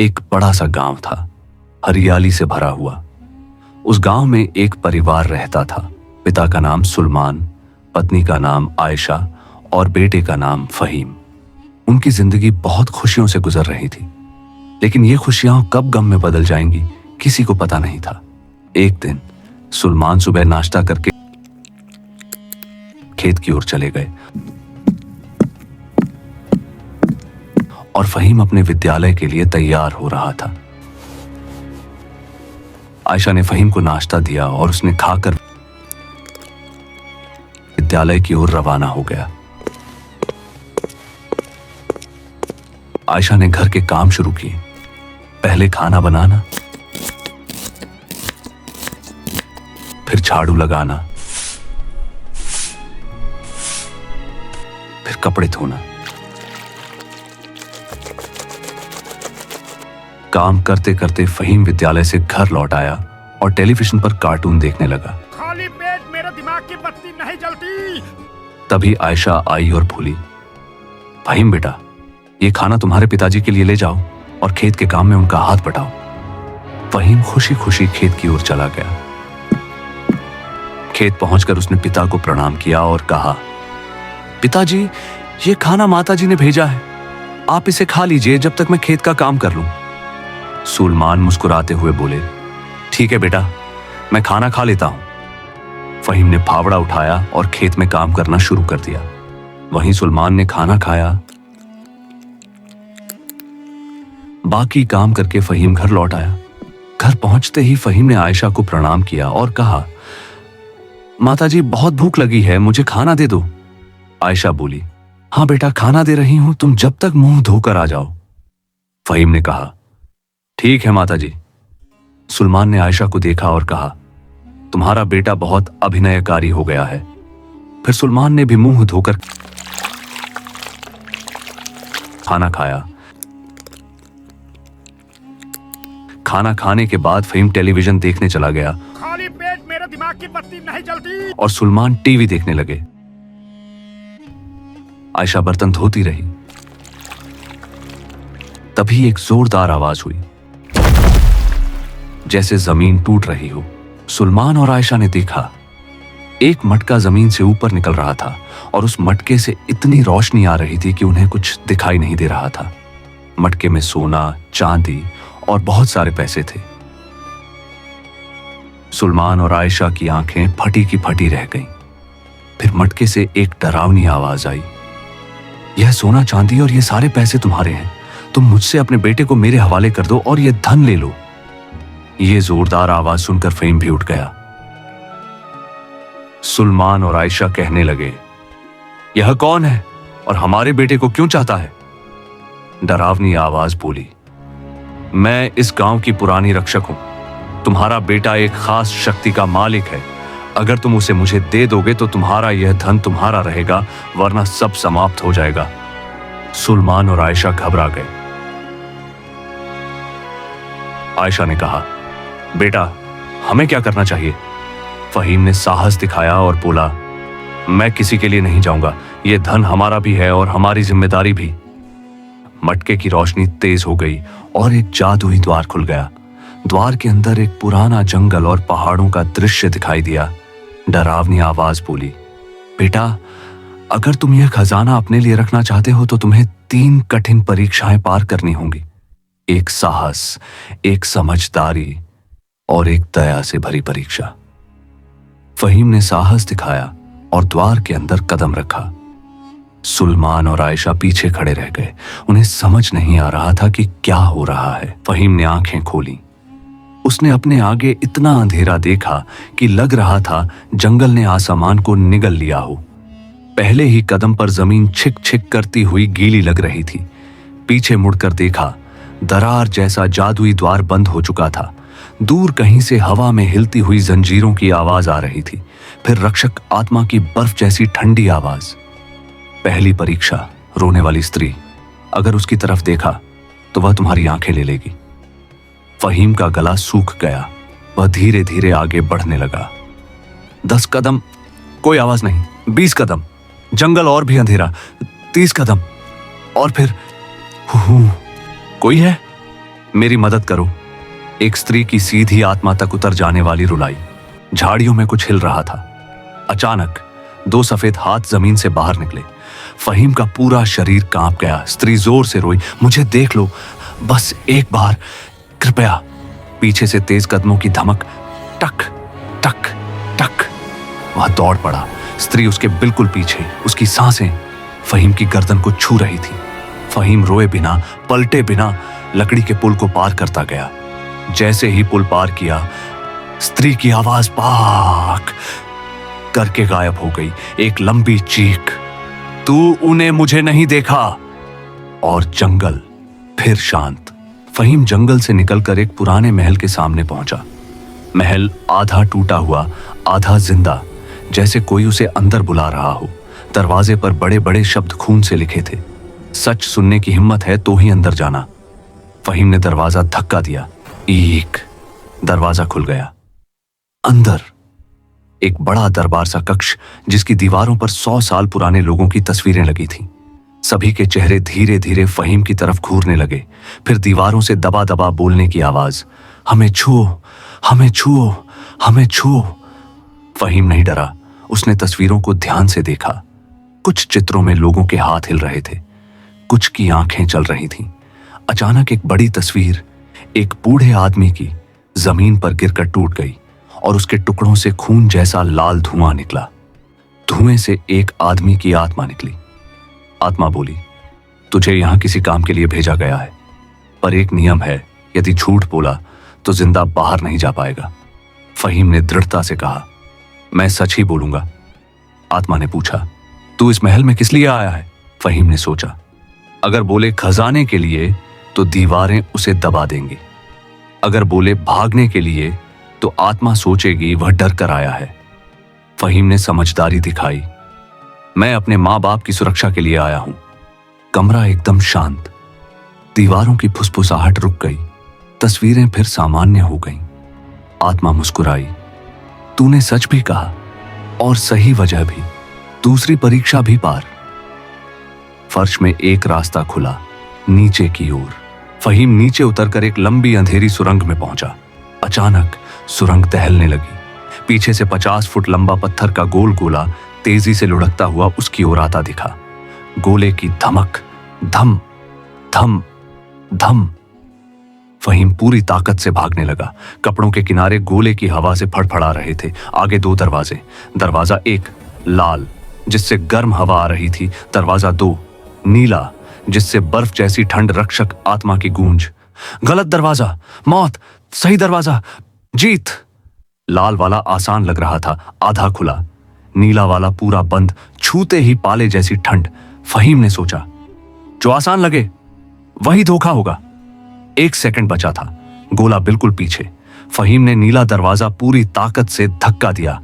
एक बड़ा सा गांव था, हरियाली से भरा हुआ। उस गांव में एक परिवार रहता था। पिता का नाम सुलेमान, पत्नी का नाम आयशा और बेटे का नाम फहीम। उनकी जिंदगी बहुत खुशियों से गुजर रही थी, लेकिन ये खुशियां कब गम में बदल जाएंगी किसी को पता नहीं था। एक दिन सुलेमान सुबह नाश्ता करके खेत की ओर चले गए और फहीम अपने विद्यालय के लिए तैयार हो रहा था। आयशा ने फहीम को नाश्ता दिया और उसने खाकर विद्यालय की ओर रवाना हो गया। आयशा ने घर के काम शुरू किए। पहले खाना बनाना, फिर झाड़ू लगाना, फिर कपड़े धोना। काम करते करते फहीम विद्यालय से घर लौट आया और टेलीविजन पर कार्टून देखने लगा। खाली पेट मेरे दिमाग की बत्ती नहीं जलती। तभी आयशा आई और बोली, फहीम बेटा, ये खाना तुम्हारे पिताजी के लिए ले जाओ और खेत के काम में उनका हाथ बटाओ। फहीम खुशी खुशी खेत की ओर चला गया। खेत पहुंचकर उसने पिता को प्रणाम किया और कहा, पिताजी, ये खाना माताजी ने भेजा है, आप इसे खा लीजिए जब तक मैं खेत का काम कर लूं। सुलेमान मुस्कुराते हुए बोले, ठीक है बेटा, मैं खाना खा लेता हूं। फहीम ने फावड़ा उठाया और खेत में काम करना शुरू कर दिया। वहीं सुलेमान ने खाना खाया। बाकी काम करके फहीम घर लौट आया। घर पहुंचते ही फहीम ने आयशा को प्रणाम किया और कहा, माताजी, बहुत भूख लगी है, मुझे खाना दे दो। आयशा बोली, हाँ बेटा, खाना दे रही हूं, तुम जब तक मुंह धोकर आ जाओ। फहीम ने कहा, ठीक है माताजी। सुलेमान ने आयशा को देखा और कहा, तुम्हारा बेटा बहुत अभिनयकारी हो गया है। फिर सुलेमान ने भी मुंह धोकर खाना खाया। खाना खाने के बाद फहीम टेलीविजन देखने चला गया। खाली पेट मेरे दिमाग की बत्ती नहीं जलती। और सुलेमान टीवी देखने लगे। आयशा बर्तन धोती रही। तभी एक जोरदार आवाज हुई, जैसे जमीन टूट रही हो। सुलेमान और आयशा ने देखा, एक मटका जमीन से ऊपर निकल रहा था और उस मटके से इतनी रोशनी आ रही थी कि उन्हें कुछ दिखाई नहीं दे रहा था। मटके में सोना, चांदी और बहुत सारे पैसे थे। सुलेमान और आयशा की आंखें फटी की फटी रह गईं। फिर मटके से एक डरावनी आवाज आई, यह सोना, चांदी और ये सारे पैसे तुम्हारे हैं। तुम मुझसे अपने बेटे को मेरे हवाले कर दो और यह धन ले लो। यह जोरदार आवाज सुनकर फहीम भी उठ गया। सुलेमान और आयशा कहने लगे, यह कौन है और हमारे बेटे को क्यों चाहता है? डरावनी आवाज बोली, मैं इस गांव की पुरानी रक्षक हूं। तुम्हारा बेटा एक खास शक्ति का मालिक है। अगर तुम उसे मुझे दे दोगे तो तुम्हारा यह धन तुम्हारा रहेगा, वरना सब समाप्त हो जाएगा। सुलेमान और आयशा घबरा गए। आयशा ने कहा, बेटा, हमें क्या करना चाहिए? फहीम ने साहस दिखाया और बोला, मैं किसी के लिए नहीं जाऊंगा। यह धन हमारा भी है और हमारी जिम्मेदारी भी। मटके की रोशनी तेज हो गई और एक जादुई द्वार खुल गया। द्वार के अंदर एक पुराना जंगल और पहाड़ों का दृश्य दिखाई दिया। डरावनी आवाज बोली, बेटा, अगर तुम यह खजाना अपने लिए रखना चाहते हो तो तुम्हें 3 कठिन परीक्षाएं पार करनी होंगी। एक साहस, एक समझदारी और एक दया से भरी परीक्षा। फहीम ने साहस दिखाया और द्वार के अंदर कदम रखा। सुलेमान और आयशा पीछे खड़े रह गए। उन्हें समझ नहीं आ रहा था कि क्या हो रहा है। फहीम ने आंखें खोली। उसने अपने आगे इतना अंधेरा देखा कि लग रहा था जंगल ने आसमान को निगल लिया हो। पहले ही कदम पर जमीन छिक छिक करती हुई गीली लग रही थी। पीछे मुड़कर देखा, दरार जैसा जादुई द्वार बंद हो चुका था। दूर कहीं से हवा में हिलती हुई जंजीरों की आवाज आ रही थी। फिर रक्षक आत्मा की बर्फ जैसी ठंडी आवाज। पहली परीक्षा, रोने वाली स्त्री। अगर उसकी तरफ देखा तो वह तुम्हारी आंखें ले लेगी। फहीम का गला सूख गया। वह धीरे धीरे आगे बढ़ने लगा। 10 कदम, कोई आवाज नहीं। 20 कदम, जंगल और भी अंधेरा। 30 कदम और फिर कोई है? मेरी मदद करो। एक स्त्री की सीधी आत्मा तक उतर जाने वाली रुलाई। झाड़ियों में कुछ हिल रहा था। अचानक 2 सफेद हाथ जमीन से बाहर निकले। फहीम का पूरा शरीर कांप गया। स्त्री जोर से रोई, मुझे देख लो, बस एक बार, कृपया। पीछे से तेज कदमों की धमक, टक टक टक। वह दौड़ पड़ा। स्त्री उसके बिल्कुल पीछे। उसकी सांसें फहीम की गर्दन को छू रही थी। फहीम रोए बिना, पलटे बिना लकड़ी के पुल को पार करता गया। जैसे ही पुल पार किया, स्त्री की आवाज पाक करके गायब हो गई। एक लंबी चीख, तू उन्हें मुझे नहीं देखा। और जंगल फिर शांत। फहीम जंगल से निकलकर एक पुराने महल के सामने पहुंचा। महल आधा टूटा हुआ, आधा जिंदा, जैसे कोई उसे अंदर बुला रहा हो। दरवाजे पर बड़े बड़े शब्द खून से लिखे थे, सच सुनने की हिम्मत है तो ही अंदर जाना। फहीम ने दरवाजा धक्का दिया। एक दरवाजा खुल गया। अंदर एक बड़ा दरबार सा कक्ष, जिसकी दीवारों पर 100 साल पुराने लोगों की तस्वीरें लगी थीं। सभी के चेहरे धीरे धीरे फहीम की तरफ घूरने लगे। फिर दीवारों से दबा दबा बोलने की आवाज, हमें छुओ, हमें छुओ, हमें छुओ। फहीम नहीं डरा। उसने तस्वीरों को ध्यान से देखा। कुछ चित्रों में लोगों के हाथ हिल रहे थे, कुछ की आंखें चल रही थीं। अचानक एक बड़ी तस्वीर एक बूढ़े आदमी की जमीन पर गिरकर टूट गई और उसके टुकड़ों से खून जैसा लाल धुआं निकला। धुएं से एक आदमी की आत्मा निकली। आत्मा बोली, तुझे यहां किसी काम के लिए भेजा गया है, पर एक नियम है, यदि झूठ बोला तो जिंदा बाहर नहीं जा पाएगा। फहीम ने दृढ़ता से कहा, मैं सच ही बोलूंगा। आत्मा ने पूछा, तू इस महल में किस लिए आया है? फहीम ने सोचा, अगर बोले खजाने के लिए तो दीवारें उसे दबा देंगी, अगर बोले भागने के लिए तो आत्मा सोचेगी वह डर कर आया है। फहीम ने समझदारी दिखाई, मैं अपने मां बाप की सुरक्षा के लिए आया हूं। कमरा एकदम शांत। दीवारों की फुसफुसाहट रुक गई। तस्वीरें फिर सामान्य हो गईं। आत्मा मुस्कुराई, तूने सच भी कहा और सही वजह भी, दूसरी परीक्षा भी पार। फर्श में एक रास्ता खुला, नीचे की ओर। फहीम नीचे उतरकर एक लंबी अंधेरी सुरंग में पहुंचा। अचानक सुरंग दहलने लगी। पीछे से 50 फुट लंबा पत्थर का गोल गोला तेजी से लुढ़कता हुआ उसकी ओर आता दिखा। गोले की धमक, धम धम धम। फहीम पूरी ताकत से भागने लगा। कपड़ों के किनारे गोले की हवा से फड़फड़ा रहे थे। आगे 2 दरवाजे। दरवाजा 1 लाल, जिससे गर्म हवा आ रही थी। दरवाजा 2 नीला, जिससे बर्फ जैसी ठंड। रक्षक आत्मा की गूंज, गलत दरवाजा, मौत, सही दरवाजा, जीत। लाल वाला आसान लग रहा था, आधा खुला। नीला वाला पूरा बंद, छूते ही पाले जैसी ठंड। फहीम ने सोचा, जो आसान लगे वही धोखा होगा। 1 सेकंड बचा था। गोला बिल्कुल पीछे। फहीम ने नीला दरवाजा पूरी ताकत से धक्का दिया।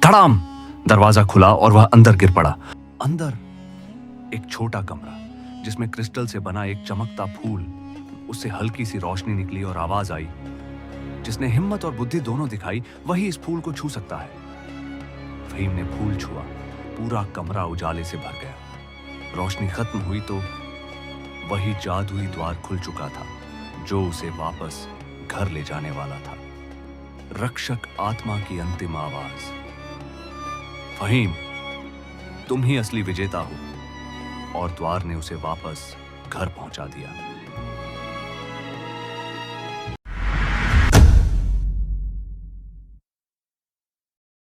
धड़ाम! दरवाजा खुला और वह अंदर गिर पड़ा। अंदर एक छोटा कमरा, जिसमें क्रिस्टल से बना एक चमकता फूल। उससे हल्की सी रोशनी निकली और आवाज आई, जिसने हिम्मत और बुद्धि दोनों दिखाई, वही इस फूल को छू सकता है। फहीम ने फूल छुआ। पूरा कमरा उजाले से भर गया। रोशनी खत्म हुई तो वही जादुई द्वार खुल चुका था, जो उसे वापस घर ले जाने वाला था। रक्षक आत्मा की अंतिम आवाज, फहीम, तुम ही असली विजेता हो। और द्वार ने उसे वापस घर पहुंचा दिया।